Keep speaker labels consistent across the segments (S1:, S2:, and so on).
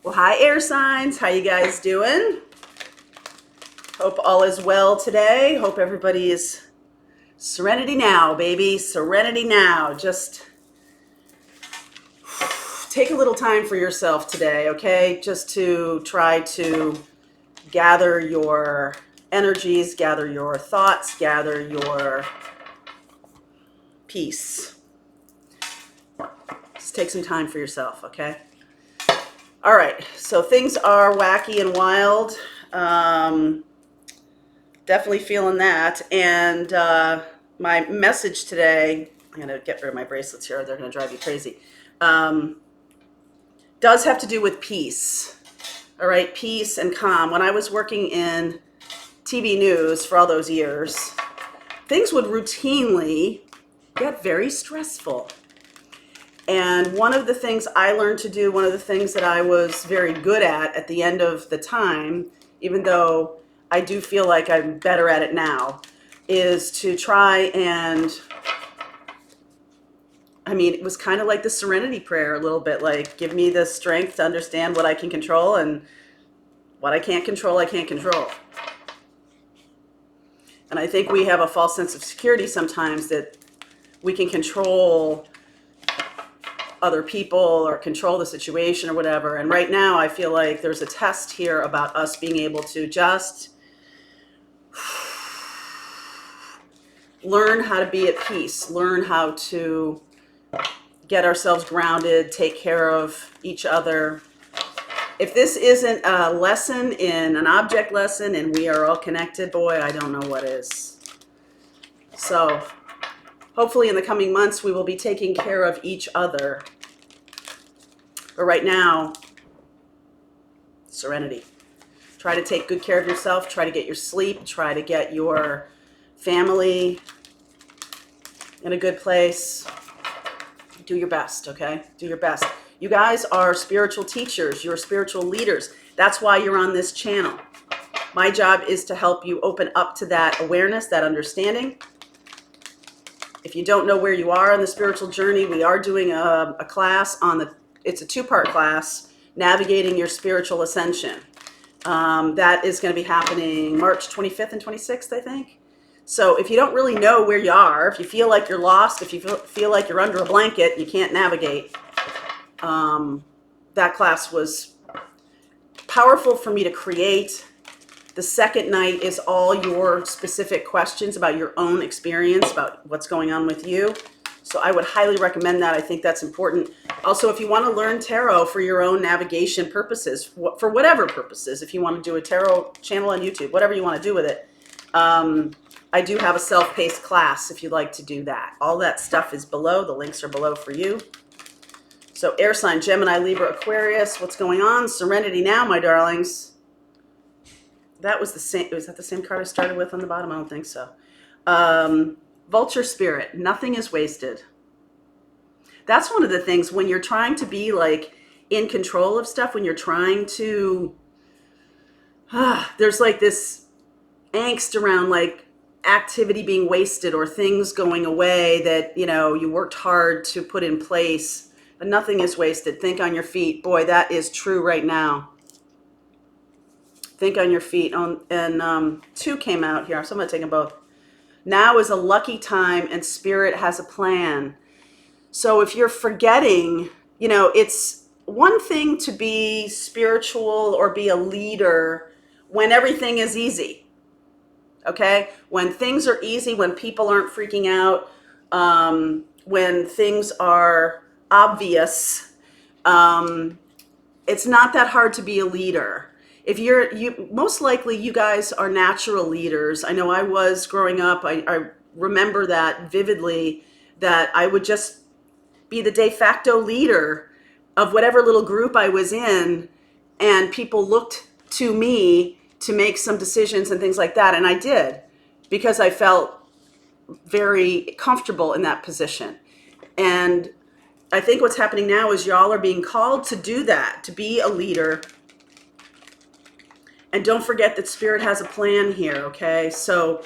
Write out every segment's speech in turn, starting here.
S1: Well, hi air signs. How you guys doing? Hope all is well today. Hope everybody is serenity now, baby. Serenity now. Just take a little time for yourself today, okay? Just to try to gather your energies, gather your thoughts, gather your peace. Just take some time for yourself, okay? All right, so things are wacky and wild. Definitely feeling that. And my message today, I'm going to get rid of my bracelets here. They're going to drive you crazy. Does have to do with peace. All right, peace and calm. When I was working in TV news for all those years, things would routinely get very stressful. And one of the things I learned to do, one of the things that I was very good at the end of the time, even though I do feel like I'm better at it now, is to try and, I mean, it was kind of like the serenity prayer a little bit, like give me the strength to understand what I can control and what I can't control, I can't control. And I think we have a false sense of security sometimes that we can control other people or control the situation or whatever. And right now I feel like there's a test here about us being able to just learn how to be at peace, learn how to get ourselves grounded, take care of each other. If this isn't a lesson in an object lesson and we are all connected, boy, I don't know what is. So hopefully in the coming months, we will be taking care of each other. But right now, serenity. Try to take good care of yourself. Try to get your sleep. Try to get your family in a good place. Do your best, okay? Do your best. You guys are spiritual teachers. You're spiritual leaders. That's why you're on this channel. My job is to help you open up to that awareness, that understanding. If you don't know where you are on the spiritual journey, we are doing a class on it's a two-part class, Navigating Your Spiritual Ascension. That is going to be happening March 25th and 26th, I think. So if you don't really know where you are, if you feel like you're lost, if you feel like you're under a blanket, you can't navigate, that class was powerful for me to create. The second night is all your specific questions about your own experience, about what's going on with you. So I would highly recommend that. I think that's important. Also, if you want to learn tarot for your own navigation purposes, for whatever purposes, if you want to do a tarot channel on YouTube, whatever you want to do with it, I do have a self-paced class if you'd like to do that. All that stuff is below. The links are below for you. So air sign, Gemini, Libra, Aquarius. What's going on? Serenity now, my darlings. That was the same. Was that the same card I started with on the bottom? I don't think so. Vulture spirit. Nothing is wasted. That's one of the things when you're trying to be like in control of stuff, when you're trying to, there's like this angst around like activity being wasted or things going away that, you know, you worked hard to put in place, but nothing is wasted. Think on your feet. Boy, that is true right now. Think on your feet. And two came out here, so I'm going to take them both. Now is a lucky time and spirit has a plan. So if you're forgetting, you know, it's one thing to be spiritual or be a leader when everything is easy. Okay? When things are easy, when people aren't freaking out, when things are obvious, it's not that hard to be a leader. If most likely you guys are natural leaders. I know I was growing up. I remember that vividly, that I would just be the de facto leader of whatever little group I was in, and people looked to me to make some decisions and things like that. And I did, because I felt very comfortable in that position. And I think what's happening now is y'all are being called to do that, to be a leader. And don't forget that spirit has a plan here, okay? So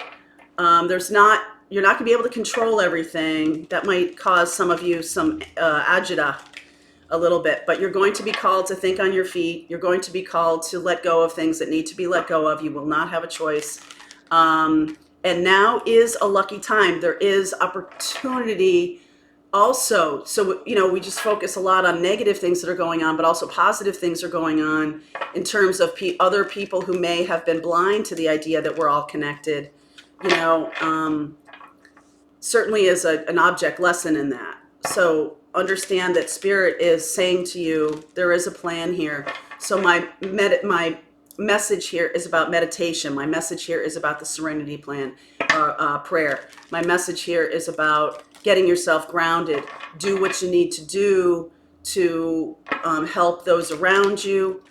S1: you're not gonna be able to control everything. That might cause some of you some agita. a little bit, but you're going to be called to think on your feet. You're going to be called to let go of things that need to be let go of. You will not have a choice. And now is a lucky time. There is opportunity also. So, we just focus a lot on negative things that are going on, but also positive things are going on in terms of other people who may have been blind to the idea that we're all connected. Certainly is an object lesson in that. So understand that Spirit is saying to you, there is a plan here. So my message here is about meditation. My message here is about the Serenity Plan, prayer. My message here is about getting yourself grounded. Do what you need to do to help those around you,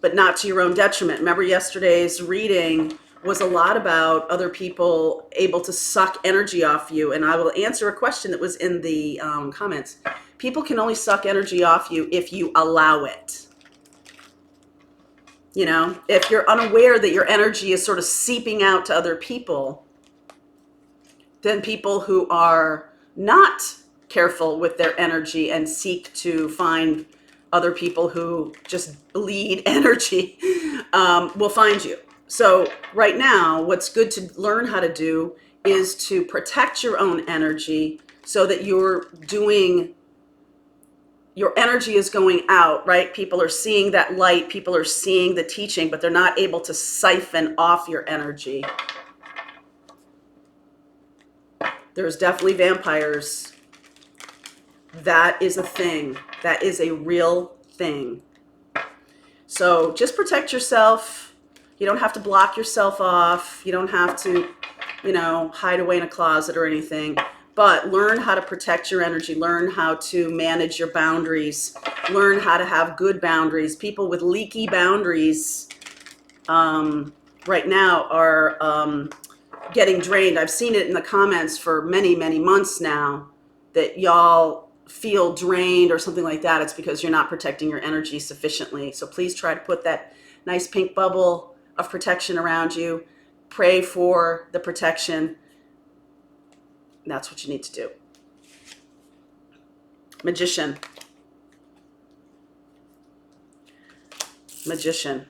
S1: but not to your own detriment. Remember yesterday's reading was a lot about other people able to suck energy off you. And I will answer a question that was in the comments. People can only suck energy off you if you allow it. If you're unaware that your energy is sort of seeping out to other people, then people who are not careful with their energy and seek to find other people who just bleed energy will find you. So right now, what's good to learn how to do is to protect your own energy so that your energy is going out, right? People are seeing that light, people are seeing the teaching, but they're not able to siphon off your energy. There's definitely vampires. That is a thing. That is a real thing. So just protect yourself. You don't have to block yourself off. You don't have to, hide away in a closet or anything. But learn how to protect your energy. Learn how to manage your boundaries. Learn how to have good boundaries. People with leaky boundaries right now are getting drained. I've seen it in the comments for many, many months now that y'all feel drained or something like that. It's because you're not protecting your energy sufficiently. So please try to put that nice pink bubble of protection around you. Pray for the protection. That's what you need to do. Magician. Magician.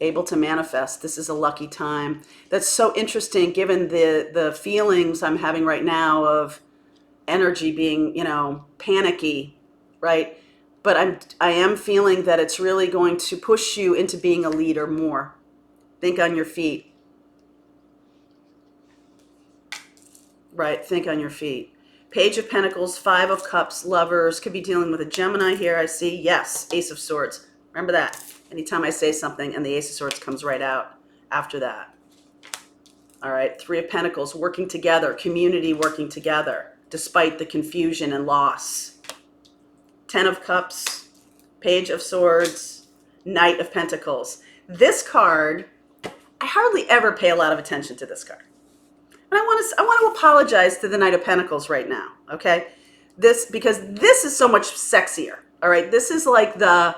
S1: Able to manifest. This is a lucky time. That's so interesting given the feelings I'm having right now of energy being, panicky, right? But I am feeling that it's really going to push you into being a leader more. Think on your feet. Right, think on your feet. Page of Pentacles, Five of Cups, Lovers. Could be dealing with a Gemini here, I see. Yes, Ace of Swords. Remember that. Anytime I say something and the Ace of Swords comes right out after that. All right, Three of Pentacles, working together, community working together, despite the confusion and loss. Ten of Cups, Page of Swords, Knight of Pentacles. This card, I hardly ever pay a lot of attention to this card. And I want to apologize to the Knight of Pentacles right now, okay? Because this is so much sexier, all right? This is like the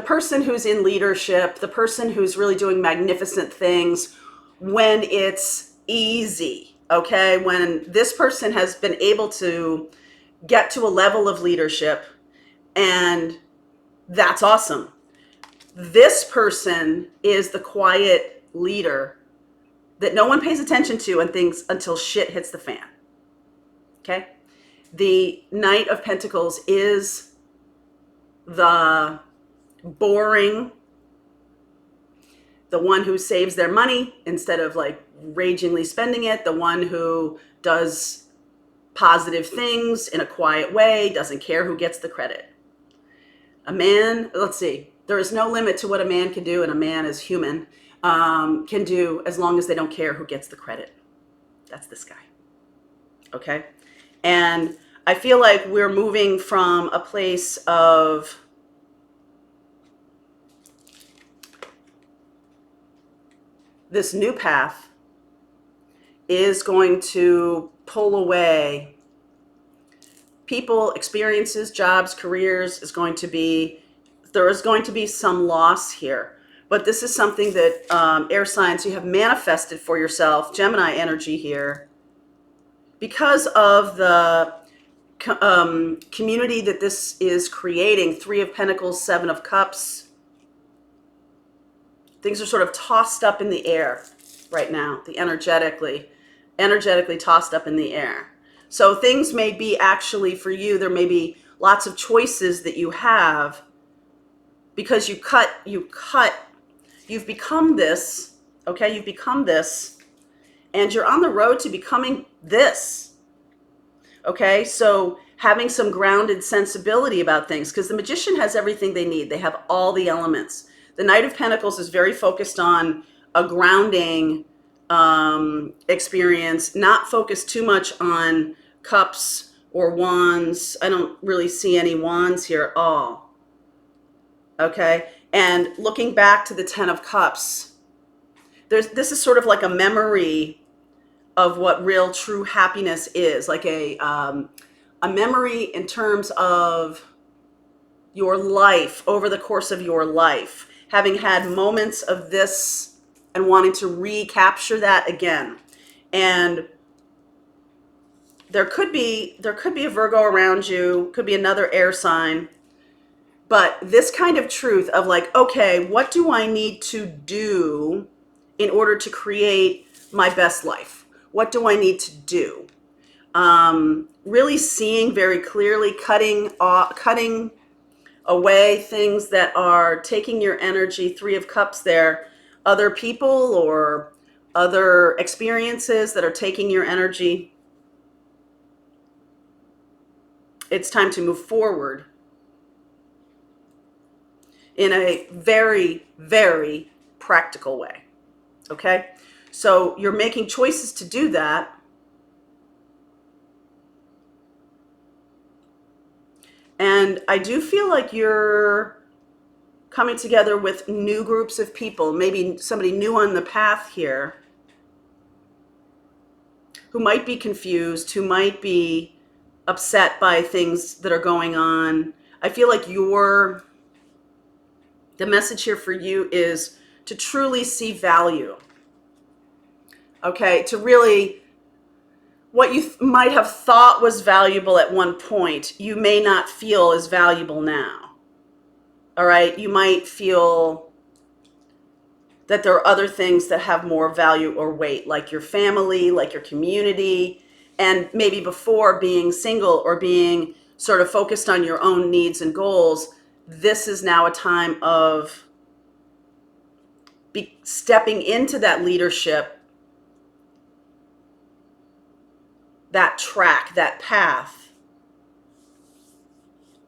S1: person who's in leadership, the person who's really doing magnificent things when it's easy, okay? When this person has been able to get to a level of leadership, and that's awesome. This person is the quiet leader that no one pays attention to and things until shit hits the fan. Okay? The Knight of Pentacles is the boring, the one who saves their money instead of like ragingly spending it, the one who does positive things in a quiet way, doesn't care who gets the credit. A man, let's see, there is no limit to what a man can do, and a man is human. Can do as long as they don't care who gets the credit. That's this guy. Okay? And I feel like we're moving from a place of this new path is going to pull away people, experiences, jobs, careers. There is going to be some loss here. But this is something that air signs, you have manifested for yourself, Gemini energy here, because of the community that this is creating. 3 of Pentacles, 7 of Cups. Things are sort of tossed up in the air right now, energetically tossed up in the air. So things may be actually for you, there may be lots of choices that you have because you've become this, okay? You've become this, and you're on the road to becoming this, okay? So having some grounded sensibility about things, because the Magician has everything they need. They have all the elements. The Knight of Pentacles is very focused on a grounding experience, not focused too much on cups or wands. I don't really see any wands here at all. Okay, and looking back to the 10 of Cups, this is sort of like a memory of what real true happiness is, like a memory in terms of your life, over the course of your life, having had moments of this and wanting to recapture that again. And there could be a Virgo around you, could be another air sign, but this kind of truth of like, okay, what do I need to do in order to create my best life? What do I need to do? Really seeing very clearly, cutting away things that are taking your energy. 3 of Cups there, other people or other experiences that are taking your energy. It's time to move forward in a very, very practical way, okay? So you're making choices to do that. And I do feel like you're coming together with new groups of people, maybe somebody new on the path here who might be confused, who might be upset by things that are going on. I feel like the message here for you is to truly see value, okay? To really, what you might have thought was valuable at one point, you may not feel is valuable now. All right, you might feel that there are other things that have more value or weight, like your family, like your community, and maybe before being single or being sort of focused on your own needs and goals, this is now a time of stepping into that leadership, that track, that path.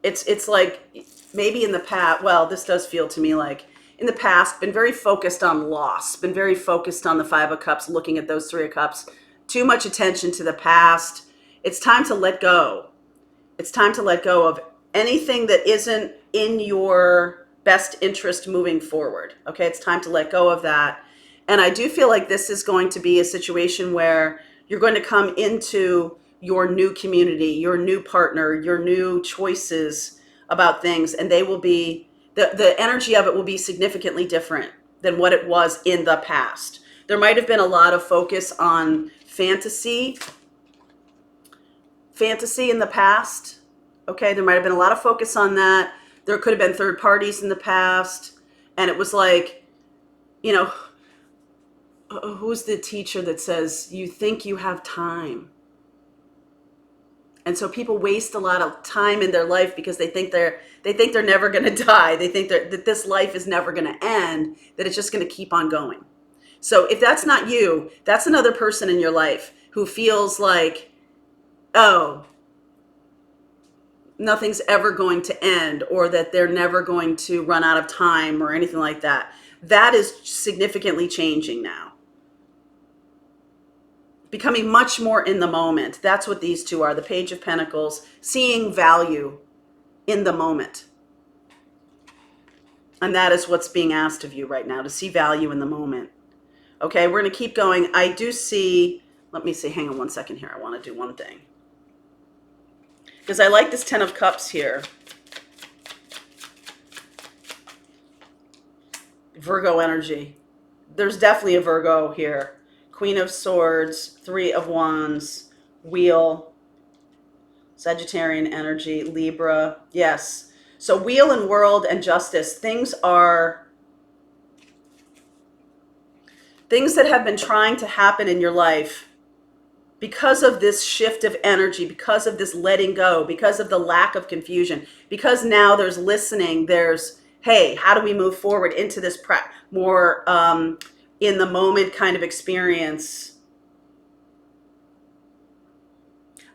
S1: It's like maybe in the past, well, this does feel to me like in the past, been very focused on loss, been very focused on the 5 of Cups, looking at those 3 of Cups, too much attention to the past. It's time to let go. It's time to let go of anything that isn't in your best interest moving forward. Okay, it's time to let go of that. And I do feel like this is going to be a situation where you're going to come into your new community, your new partner, your new choices about things, and they will be, the energy of it will be significantly different than what it was in the past. There might have been a lot of focus on fantasy in the past. Okay, there might have been a lot of focus on that. There could have been third parties in the past. And it was like, you know, who's the teacher that says, you think you have time? And so people waste a lot of time in their life because they think they're never going to die. They think that this life is never going to end, that it's just going to keep on going. So if that's not you, that's another person in your life who feels like, oh, nothing's ever going to end, or that they're never going to run out of time or anything like that. That is significantly changing now. Becoming much more in the moment. That's what these two are. The Page of Pentacles, seeing value in the moment. And that is what's being asked of you right now, to see value in the moment. Okay, we're going to keep going. I do see, let me see, hang on one second here. I want to do one thing. Because I like this 10 of Cups here. Virgo energy. There's definitely a Virgo here. Queen of Swords, 3 of Wands, Wheel, Sagittarian energy, Libra, yes. So wheel and world and justice, things that have been trying to happen in your life because of this shift of energy, because of this letting go, because of the lack of confusion, because now there's listening, there's, hey, how do we move forward into this more in the moment kind of experience.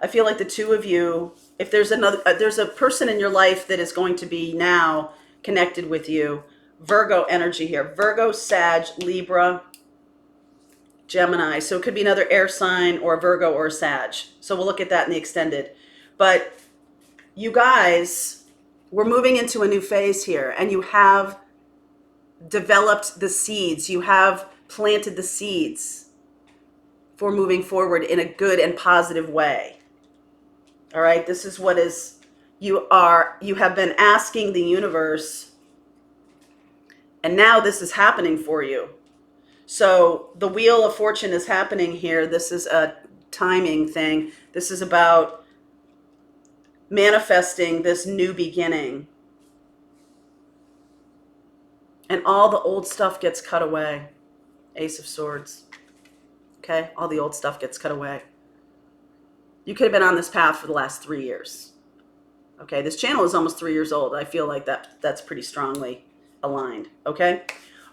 S1: I feel like the two of you, if there's there's a person in your life that is going to be now connected with you, Virgo energy here, Virgo, Sag, Libra, Gemini. So it could be another air sign or a Virgo or a Sag. So we'll look at that in the extended. But you guys, we're moving into a new phase here, and you have developed the seeds. You have planted the seeds for moving forward in a good and positive way. All right, this is what you have been asking the universe, and now this is happening for you. So the Wheel of Fortune is happening here. This is a timing thing. This is about manifesting this new beginning. And all the old stuff gets cut away. Ace of Swords. Okay, all the old stuff gets cut away. You could have been on this path for the last 3 years. Okay, this channel is almost 3 years old. I feel like that's pretty strongly aligned. Okay,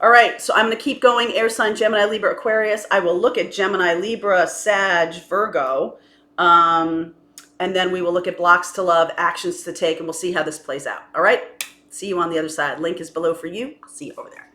S1: all right, so I'm going to keep going. Air sign, Gemini, Libra, Aquarius. I will look at Gemini, Libra, Sag, Virgo, and then we will look at blocks to love, actions to take, and we'll see how this plays out. All right, see you on the other side. Link is below for you. I'll see you over there.